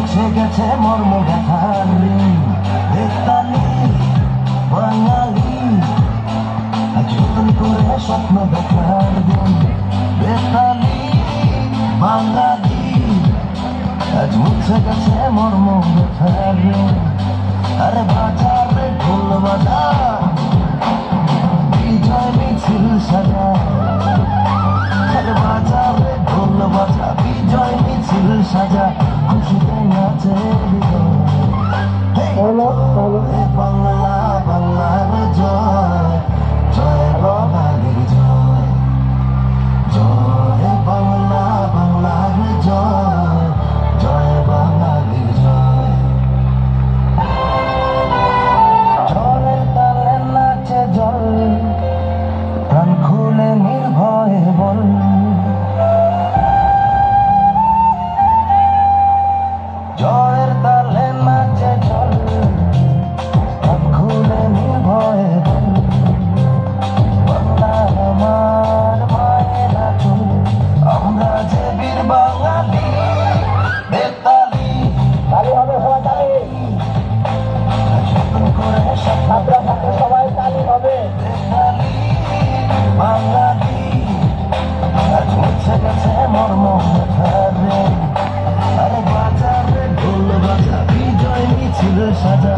মুছে গেছে মর্ম ব্যথার বেতালি বাঙালি আজ নতুন করে স্বপ্ন দেখার দিন বেতালি বাঙালি আজ মুছে গেছে মর্ম ব্যথার আরে বাজারে ঢোল বাজা বিজয় মিছিল সাজা আরে বাজারে ঢোল বাজা বিজয় মিছিল সাজা খুশিতে নাচে বাংলা বাংলার জয় জয় বাঙালির জয় জয় বাংলা বাংলার জয় জয় বাঙালির জয় জলের তালে নাচে জল প্রাণ খুলে নির্ভয়ে বল জয়ের তালে নাচে জল প্রাণ খুলে নির্ভয়ে বল বাংলা আমার মায়ের আঁচল আমরা যে বীর বাঙালি বেতালি তালি হবে সবাই তালি নতুন করে সবাই তালি হবে বেতালি বাঙালি আজ মুছে গেছে মর্ম ব্যথার আরে বাজারে ঢোল বাজা বিজয় মিছিল সাজা